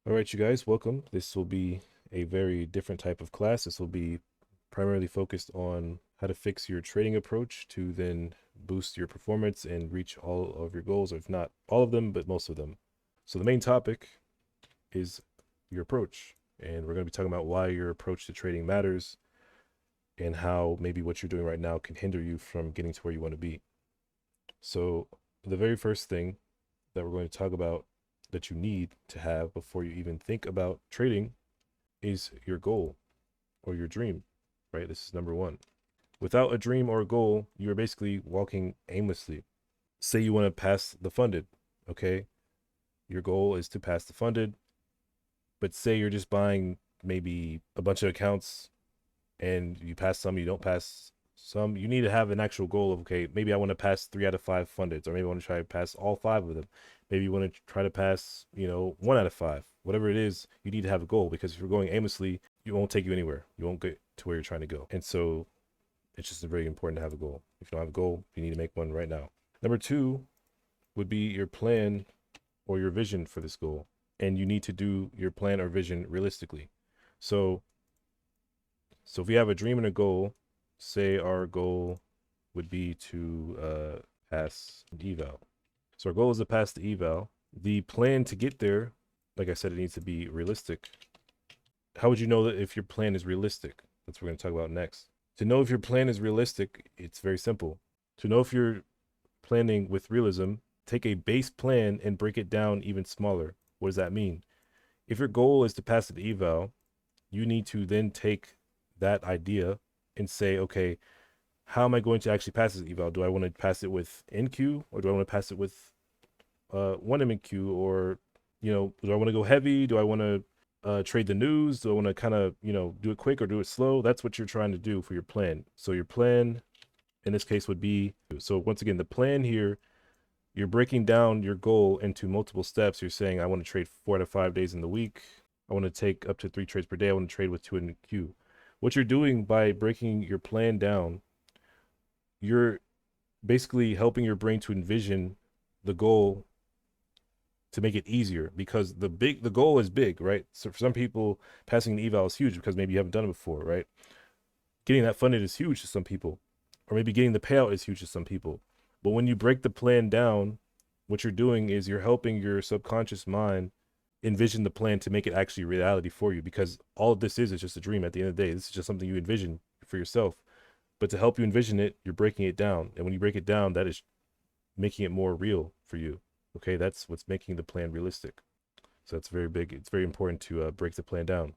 All right, you guys, welcome. This will be a very different type of class. This will be primarily focused on how to fix your trading approach to then boost your performance and reach all of your goals, or if not all of them, but most of them. So the main topic is your approach, and we're going to be talking about why your approach to trading matters and how maybe what you're doing right now can hinder you from getting to where you want to be. So the very first thing that we're going to talk about that you need to have before you even think about trading is your goal or your dream, right? This is number one. Without a dream or a goal, you're basically walking aimlessly. Say you want to pass the funded, okay? Your goal is to pass the funded, but say you're just buying maybe a bunch of accounts and you pass some, you don't pass some. You need to have an actual goal of, okay, maybe I want to pass 3 out of 5 fundeds, or maybe I want to try to pass all 5 of them. Maybe you want to try to pass, 1 out of 5. Whatever it is, you need to have a goal, because if you're going aimlessly, it won't take you anywhere. You won't get to where you're trying to go. And so it's just very important to have a goal. If you don't have a goal, you need to make one right now. Number 2 would be your plan or your vision for this goal. And you need to do your plan or vision realistically. So if you have a dream and a goal, say our goal would be to pass the eval. So our goal is to pass the eval. The plan to get there, like I said, it needs to be realistic. How would you know that if your plan is realistic? That's what we're going to talk about next. To know if your plan is realistic, it's very simple. To know if you're planning with realism, take a base plan and break it down even smaller. What does that mean? If your goal is to pass the eval, you need to then take that idea and say, okay, how am I going to actually pass this eval? Do I want to pass it with NQ, or do I want to pass it with 1 MNQ, or do I want to go heavy? Do I want to trade the news? Do I want to kind of do it quick or do it slow? That's what you're trying to do for your plan. So your plan in this case would be, so once again, the plan here, you're breaking down your goal into multiple steps. You're saying, I want to trade 4 out of 5 days in the week. I want to take up to 3 trades per day. I want to trade with 2 NQ. What you're doing by breaking your plan down, you're basically helping your brain to envision the goal to make it easier, because the goal is big, right? So for some people, passing the eval is huge because maybe you haven't done it before, right? Getting that funded is huge to some people, or maybe getting the payout is huge to some people. But when you break the plan down, what you're doing is you're helping your subconscious mind envision the plan to make it actually reality for you, because all of this is just a dream at the end of the day. This is just something you envision for yourself. But to help you envision it, you're breaking it down. And when you break it down, that is making it more real for you. Okay, that's what's making the plan realistic. So that's very big. It's very important to break the plan down.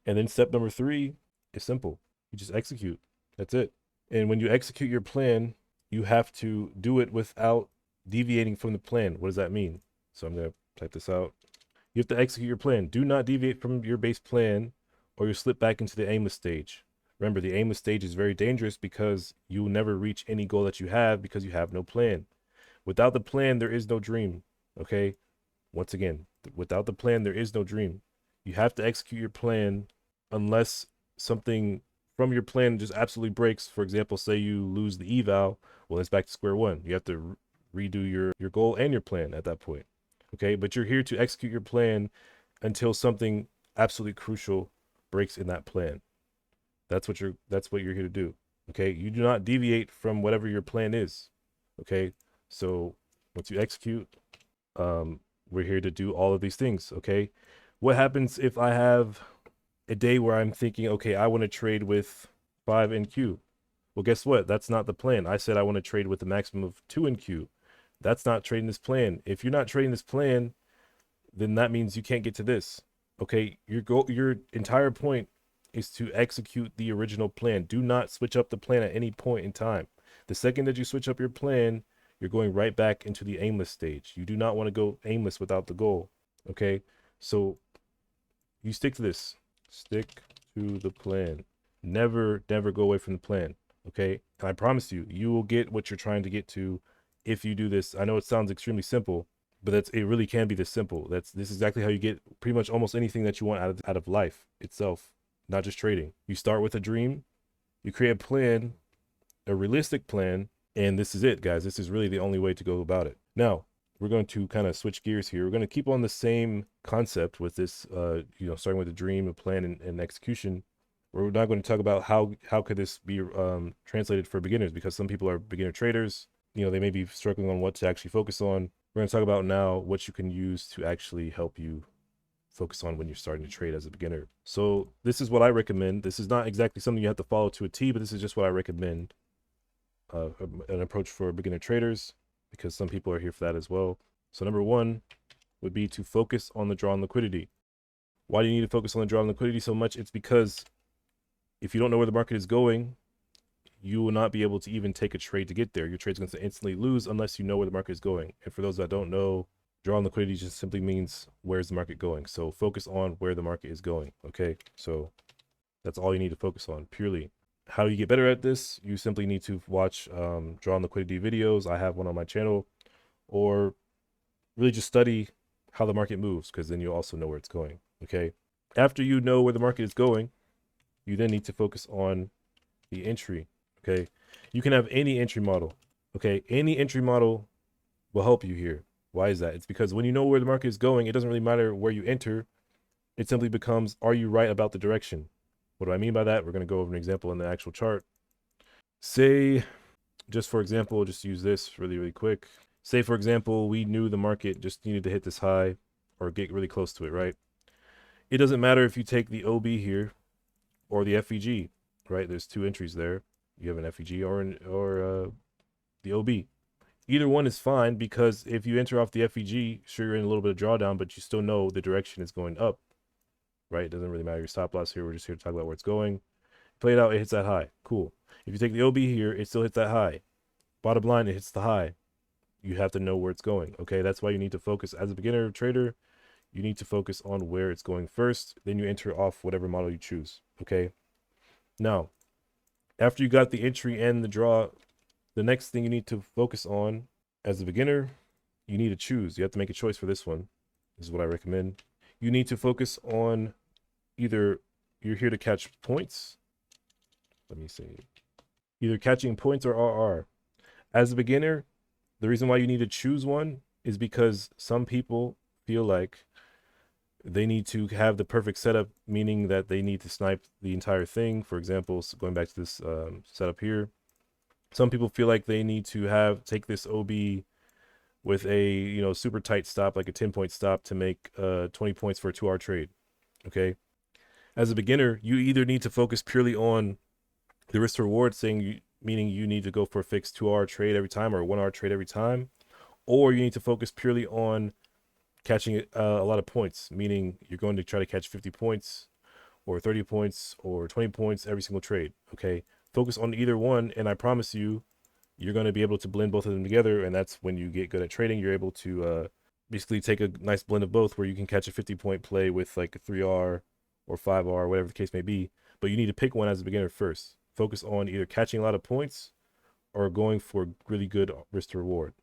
And then step number 3 is simple. You just execute. That's it. And when you execute your plan, you have to do it without deviating from the plan. What does that mean? So I'm going to type this out. You have to execute your plan. Do not deviate from your base plan, or you'll slip back into the aimless stage. Remember, the aimless stage is very dangerous because you will never reach any goal that you have because you have no plan. Without the plan, there is no dream. Okay? Once again, without the plan, there is no dream. You have to execute your plan unless something from your plan just absolutely breaks. For example, say you lose the eval. Well, it's back to square one. You have to redo your goal and your plan at that point. Okay? But you're here to execute your plan until something absolutely crucial breaks in that plan. That's what you're here to do. Okay? You do not deviate from whatever your plan is. Okay? So once you execute, we're here to do all of these things. Okay? What happens if I have a day where I'm thinking, okay, I want to trade with 5 NQ? Well, guess what? That's not the plan. I said I want to trade with a maximum of 2 NQ. That's not trading this plan. If you're not trading this plan, then that means you can't get to this. Okay? Your entire point is to execute the original plan. Do not switch up the plan at any point in time. The second that you switch up your plan, you're going right back into the aimless stage. You do not want to go aimless without the goal. Okay? So you stick to this. Stick to the plan. Never go away from the plan. Okay? And I promise you, you will get what you're trying to get to if you do this. I know it sounds extremely simple, but it really can be this simple. This is exactly how you get pretty much almost anything that you want out of life itself, not just trading. You start with a dream, you create a plan, a realistic plan, and this is it, guys. This is really the only way to go about it. Now, we're going to kind of switch gears here. We're going to keep on the same concept with this, starting with the dream, a plan, and execution. We're not going to talk about how could this be translated for beginners, because some people are beginner traders. They may be struggling on what to actually focus on. We're going to talk about now what you can use to actually help you focus on when you're starting to trade as a beginner. So this is what I recommend. This is not exactly something you have to follow to a T, but this is just what I recommend. An approach for beginner traders, because some people are here for that as well. So number one would be to focus on the draw and liquidity. Why do you need to focus on the draw and liquidity so much? It's because if you don't know where the market is going, you will not be able to even take a trade to get there. Your trade's going to instantly lose unless you know where the market is going. And for those that don't know, draw and liquidity just simply means where's the market going. So focus on where the market is going. Okay, so that's all you need to focus on, purely. How do you get better at this? You simply need to watch draw and liquidity videos. I have one on my channel, or really just study how the market moves, because then you'll also know where it's going. Okay, after you know where the market is going, you then need to focus on the entry. Okay, you can have any entry model. Okay, any entry model will help you here. Why is that? It's because when you know where the market is going, it doesn't really matter where you enter. It simply becomes, are you right about the direction? What do I mean by that? We're going to go over an example in the actual chart. Say, just for example, just use this really, really quick. Say, for example, we knew the market just needed to hit this high or get really close to it, right? It doesn't matter if you take the OB here or the FEG, right? There's two entries there. You have an FEG or the OB. Either one is fine, because if you enter off the FEG, sure, you're in a little bit of drawdown, but you still know the direction is going up, right? It doesn't really matter your stop loss here. We're just here to talk about where it's going. Play it out, it hits that high. Cool. If you take the OB here, it still hits that high. Bottom line, it hits the high. You have to know where it's going. Okay, that's why you need to focus as a beginner trader. You need to focus on where it's going first. Then you enter off whatever model you choose. Okay. Now, after you got the entry and the draw, the next thing you need to focus on as a beginner, you need to choose. You have to make a choice for this one. This is what I recommend. You need to focus on either you're here to catch points. Let me see. Either catching points or RR. As a beginner, the reason why you need to choose one is because some people feel like they need to have the perfect setup, meaning that they need to snipe the entire thing. For example, going back to this setup here, some people feel like they need to take this OB with a super tight stop, like a 10-point stop, to make 20 points for a 2-hour trade. Okay, as a beginner, you either need to focus purely on the risk to reward thing, meaning you need to go for a fixed 2-hour trade every time or a 1-hour trade every time, or you need to focus purely on catching a lot of points, meaning you're going to try to catch 50 points or 30 points or 20 points every single trade. Okay, focus on either one, and I promise you, you're going to be able to blend both of them together, and that's when you get good at trading. You're able to basically take a nice blend of both, where you can catch a 50-point play with like a 3R or 5R, whatever the case may be. But you need to pick one as a beginner first. Focus on either catching a lot of points or going for really good risk to reward.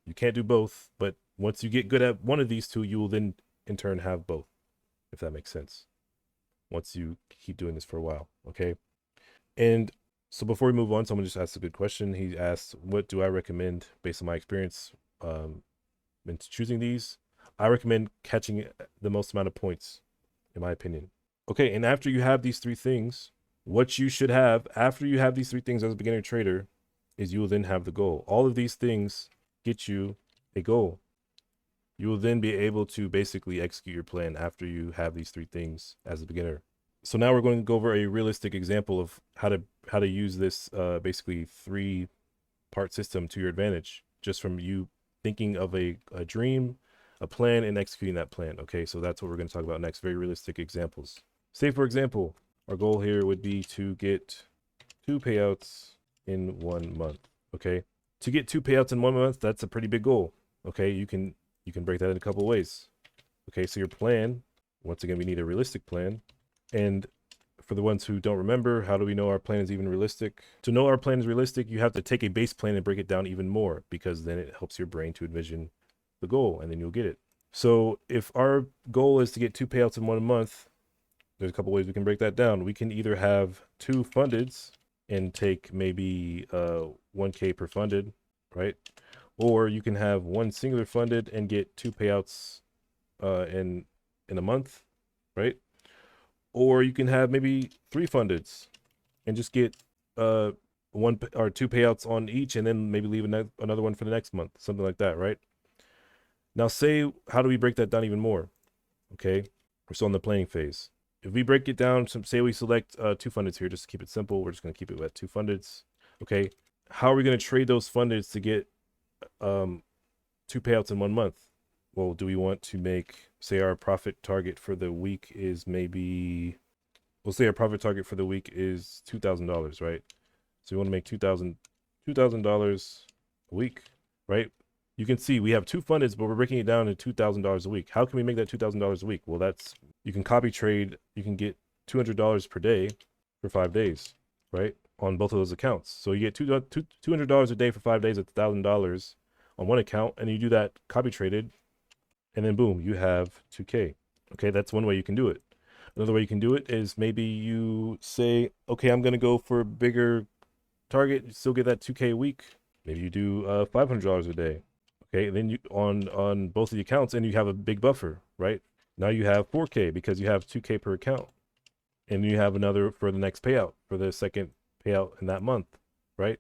You can't do both, but once you get good at one of these two, you will then in turn have both, if that makes sense, once you keep doing this for a while. Okay, and so before we move on, someone just asked a good question. He asked, what do I recommend based on my experience in choosing these? I recommend catching the most amount of points, in my opinion. Okay, and after you have these three things, what you should have after you have these three things as a beginner trader is you will then have the goal. All of these things get you a goal. You will then be able to basically execute your plan after you have these three things as a beginner. So now we're going to go over a realistic example of how to use this basically 3-part system to your advantage, just from you thinking of a dream, a plan, and executing that plan. Okay, so that's what we're going to talk about next. Very realistic examples. Say, for example, our goal here would be to get 2 payouts in 1 month. Okay, to get 2 payouts in 1 month, that's a pretty big goal. Okay, you can break that in a couple of ways. Okay, so your plan, once again, we need a realistic plan. And for the ones who don't remember, how do we know our plan is even realistic? To know our plan is realistic, you have to take a base plan and break it down even more, because then it helps your brain to envision the goal, and then you'll get it. So if our goal is to get 2 payouts in 1 month, there's a couple ways we can break that down. We can either have 2 fundeds and take maybe 1K per funded, right? Or you can have one singular funded and get 2 payouts in a month, right? Or you can have maybe 3 fundeds and just get one or 2 payouts on each, and then maybe leave another one for the next month, something like that, right? Now, how do we break that down even more? Okay, we're still in the planning phase. If we break it down, say we select 2 fundeds here, just to keep it simple, we're just going to keep it at 2 fundeds. Okay, how are we going to trade those fundeds to get 2 payouts in 1 month? Well, do we want to make, say our profit target for the week is maybe, we'll say our profit target for the week is $2,000, right? So we want to make $2,000 a week, right? You can see we have 2 fundeds, but we're breaking it down to $2,000 a week. How can we make that $2,000 a week? Well, you can copy trade. You can get $200 per day for 5 days, right? On both of those accounts. So you get $200 a day for 5 days at $1,000 on one account, and you do that copy traded, and then boom, you have 2K. Okay, that's one way you can do it. Another way you can do it is maybe you say, okay, I'm going to go for a bigger target, you still get that 2K a week. Maybe you do $500 a day. Okay, then you on both of the accounts, and you have a big buffer, right? Now you have 4K because you have 2K per account, and you have another for the next payout, for the second payout in that month, right?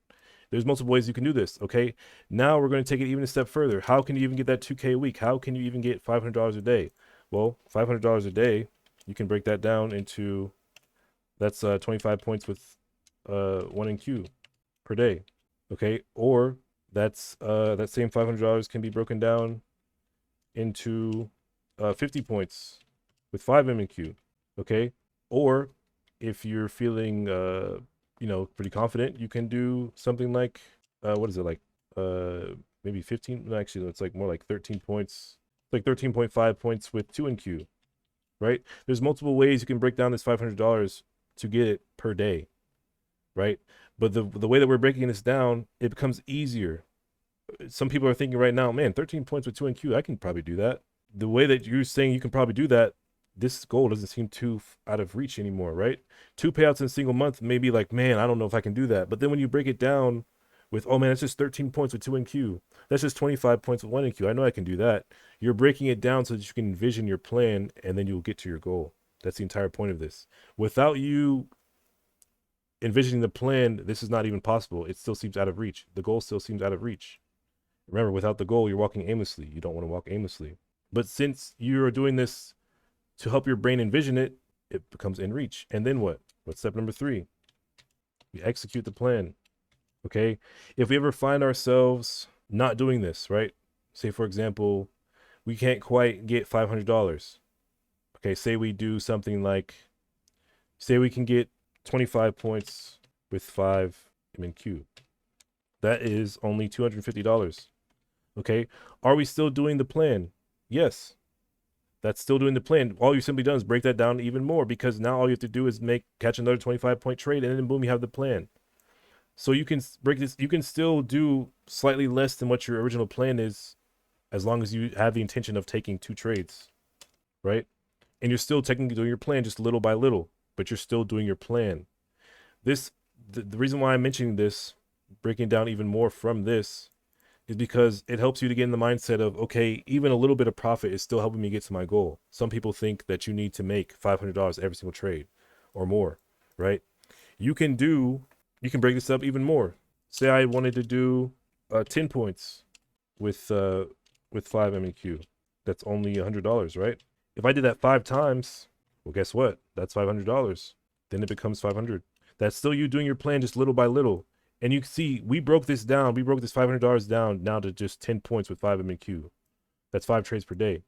There's multiple ways you can do this. Okay, now we're going to take it even a step further. How can you even get that 2K a week? How can you even get $500 a day? Well, $500 a day, you can break that down into, that's 25 points with 1 in Q per day. Okay, or that's that same $500 can be broken down into 50 points with 5 MNQ. Okay, or if you're feeling pretty confident, you can do something like what is it, like maybe 15, no, actually it's like more like 13 points, like 13.5 points with 2 NQ, right? There's multiple ways you can break down this $500 to get it per day, right? But the way that we're breaking this down, it becomes easier. Some people are thinking right now, man, 13 points with 2 NQ, I can probably do that. The way that you're saying you can probably do that, this goal doesn't seem too out of reach anymore, right? 2 payouts in a single month may be like, man, I don't know if I can do that. But then when you break it down with, oh man, it's just 13 points with 2 NQ. That's just 25 points with 1 NQ. I know I can do that. You're breaking it down so that you can envision your plan, and then you'll get to your goal. That's the entire point of this. Without you envisioning the plan, this is not even possible. It still seems out of reach. The goal still seems out of reach. Remember, without the goal, you're walking aimlessly. You don't want to walk aimlessly. But since you're doing this to help your brain envision it, it becomes in reach. And then what? What's step number 3? We execute the plan. Okay? If we ever find ourselves not doing this, right? Say, for example, we can't quite get $500. Okay, say we do something like, say we can get 25 points with 5 MNQ. That is only $250. Okay, are we still doing the plan? Yes, that's still doing the plan. All you simply done is break that down even more, because now all you have to do is catch another 25-point trade, and then boom, you have the plan. So you can break this. You can still do slightly less than what your original plan is, as long as you have the intention of taking 2 trades, right? And you're still technically doing your plan just little by little, but you're still doing your plan. The reason why I'm mentioning this, breaking down even more from this, is because it helps you to get in the mindset of, okay, even a little bit of profit is still helping me get to my goal. Some people think that you need to make $500 every single trade or more, right? You can break this up even more. Say I wanted to do 10 points with 5 MNQ. That's only $100, right? If I did that 5 times, well, guess what? That's $500. Then it becomes 500. That's still you doing your plan just little by little. And you can see, we broke this down. We broke this $500 down now to just 10 points with 5 MNQ. That's 5 trades per day.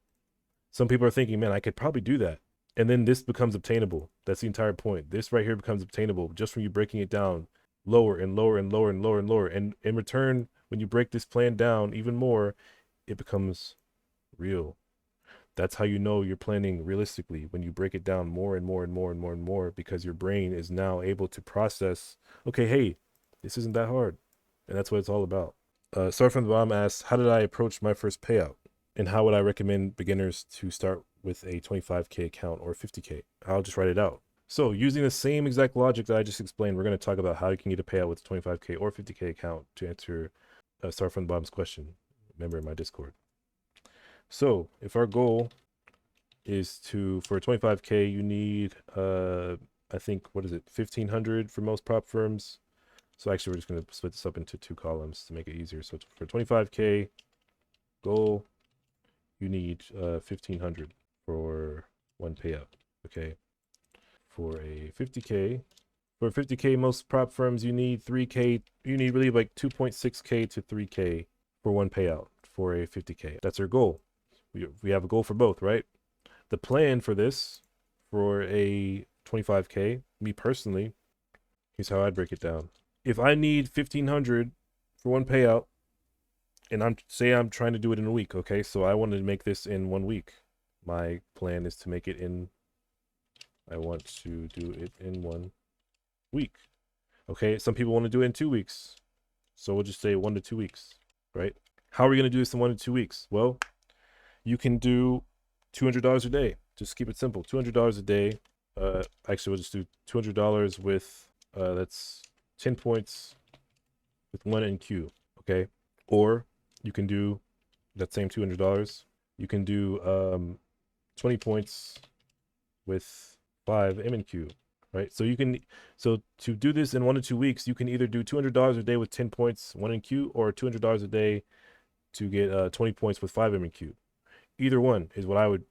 Some people are thinking, man, I could probably do that. And then this becomes obtainable. That's the entire point. This right here becomes obtainable just from you breaking it down lower and lower and lower and lower and lower. And in return, when you break this plan down even more, it becomes real. That's how you know you're planning realistically, when you break it down more and more and more and more and more, because your brain is now able to process, okay, hey, this isn't that hard. And that's what it's all about. Start from the bottom asks, how did I approach my first payout? And how would I recommend beginners to start with a 25K account or 50K? I'll just write it out. So using the same exact logic that I just explained, we're going to talk about how you can get a payout with a 25K or 50K account to answer Start from the bottom's question. member in my Discord. So if our goal is for 25K, you need, I think, what is it, 1,500 for most prop firms. So actually, we're just going to split this up into 2 columns to make it easier. So for 25K goal, you need 1,500 for 1 payout. Okay. For a 50K, most prop firms, you need 3K. You need really like 2.6K to 3K for 1 payout for a 50K. That's our goal. We have a goal for both, right? The plan for this, for a 25K, me personally, here's how I'd break it down. If I need 1,500 for 1 payout, and I'm trying to do it in a week, okay? So I wanted to make this in 1 week. My plan is to make it in, I want to do it in 1 week. Okay, some people want to do it in 2 weeks. So we'll just say 1 to 2 weeks, right? How are we going to do this in 1 to 2 weeks? Well, you can do $200 a day. Just keep it simple. $200 a day. Actually, we'll just do $200 with, that's 10 points with 1 NQ, okay? Or you can do that same $200. You can do 20 points with 5 MNQ, right? So to do this in 1 to 2 weeks, you can either do $200 a day with 10 points, 1 NQ, or $200 a day to get 20 points with 5 MNQ. Either one is what I would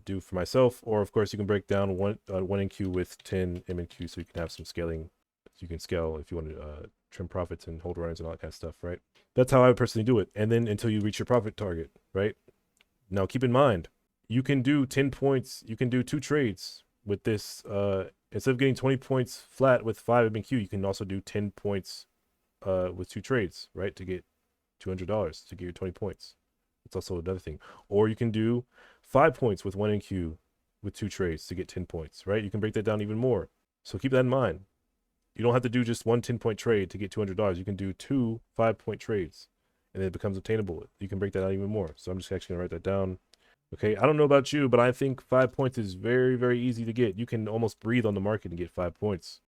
do for myself. Or of course, you can break down 1 NQ with 10 MNQ, so you can have some scaling. You can scale if you want to trim profits and hold runs and all that kind of stuff, right? That's how I would personally do it. And then until you reach your profit target, right? Now keep in mind, you can do 10 points. You can do 2 trades with this. Instead of getting 20 points flat with 5 MNQ, you can also do 10 points with 2 trades, right? To get $200 to get your 20 points. It's also another thing. Or you can do 5 points with 1 NQ with 2 trades to get 10 points, right? You can break that down even more. So keep that in mind. You don't have to do just 1 10-point trade to get $200. You can do 2 5-point trades, and it becomes obtainable. You can break that out even more. So I'm just actually going to write that down. Okay, I don't know about you, but I think 5 points is very, very easy to get. You can almost breathe on the market and get 5 points.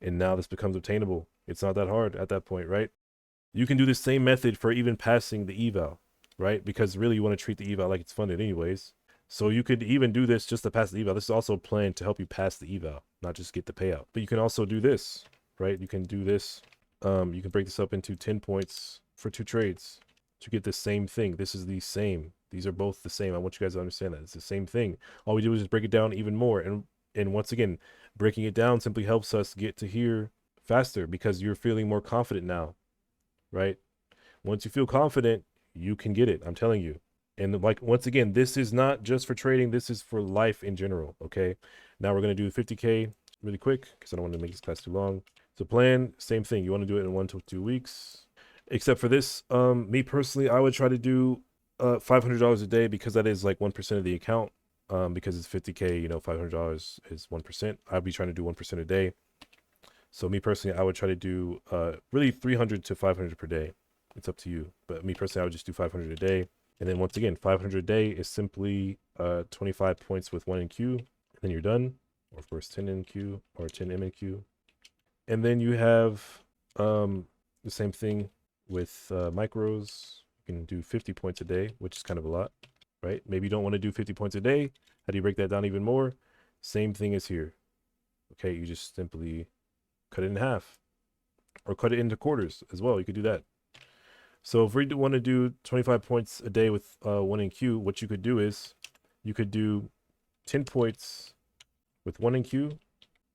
And now this becomes obtainable. It's not that hard at that point, right? You can do the same method for even passing the eval, right? Because really you want to treat the eval like it's funded anyways. So you could even do this just to pass the eval. This is also a plan to help you pass the eval, not just get the payout. But you can also do this, right? You can do this. You can break this up into 10 points for 2 trades to get the same thing. This is the same. These are both the same. I want you guys to understand that. It's the same thing. All we do is just break it down even more. And once again, breaking it down simply helps us get to here faster because you're feeling more confident now, right? Once you feel confident, you can get it. I'm telling you. And like, once again, this is not just for trading. This is for life in general. Okay. Now we're going to do 50K really quick because I don't want to make this class too long. So plan, same thing. You want to do it in 1 to 2 weeks, except for this. Me personally, I would try to do $500 a day because that is like 1% of the account. Because it's 50K, you know, $500 is 1%. I'd be trying to do 1% a day. So me personally, I would try to do really 300 to 500 per day. It's up to you. But me personally, I would just do 500 a day. And then once again, 500 a day is simply 25 points with 1 NQ. And then you're done. Or of course, 10 NQ or 10 MNQ. And then you have the same thing with micros. You can do 50 points a day, which is kind of a lot, right? Maybe you don't want to do 50 points a day. How do you break that down even more? Same thing as here. Okay, you just simply cut it in half or cut it into quarters as well. You could do that. So if we want to do 25 points a day with 1 NQ, what you could do is you could do 10 points with 1 NQ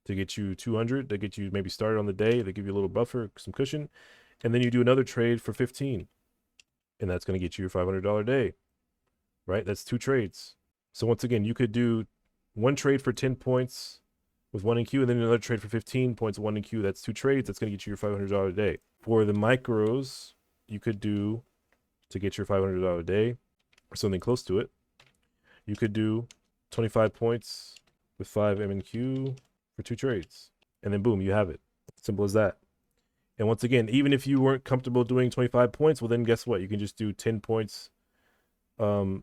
to get you 200, to get you maybe started on the day. They give you a little buffer, some cushion. And then you do another trade for 15. And that's going to get you your $500 day, right? That's 2 trades. So once again, you could do 1 trade for 10 points with 1 NQ, and then another trade for 15 points, 1 NQ. That's 2 trades. That's going to get you your $500 a day. For the micros, you could do, to get your $500 a day or something close to it, you could do 25 points with 5 MNQ for 2 trades. And then boom, you have it. Simple as that. And once again, even if you weren't comfortable doing 25 points, well then guess what? You can just do 10 points, 10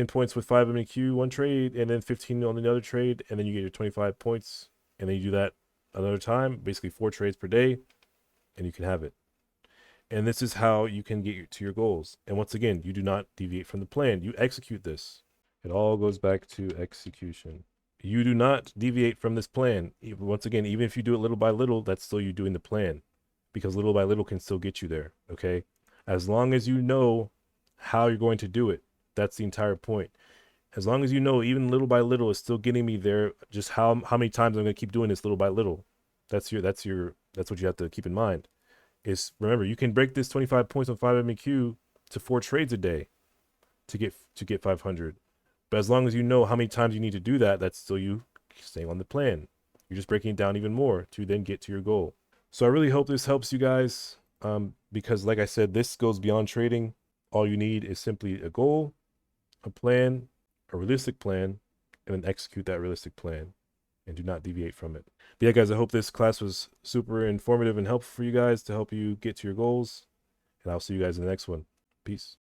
points with 5 MNQ, 1 trade, and then 15 on the other trade, and then you get your 25 points, and then you do that another time, basically 4 trades per day, and you can have it. And this is how you can get to your goals. And once again, you do not deviate from the plan. You execute this. It all goes back to execution. You do not deviate from this plan. Once again, even if you do it little by little, that's still you doing the plan, because little by little can still get you there. Okay. As long as you know how you're going to do it, that's the entire point. As long as you know, even little by little is still getting me there. Just how many times I'm going to keep doing this little by little. That's what you have to keep in mind. Is remember, you can break this 25 points on 5MEQ to 4 trades a day to get 500. But as long as you know how many times you need to do that, that's still you staying on the plan. You're just breaking it down even more to then get to your goal. So I really hope this helps you guys, because like I said, this goes beyond trading. All you need is simply a goal, a plan, a realistic plan, and then execute that realistic plan and do not deviate from it. But yeah, guys, I hope this class was super informative and helpful for you guys to help you get to your goals. And I'll see you guys in the next one. Peace.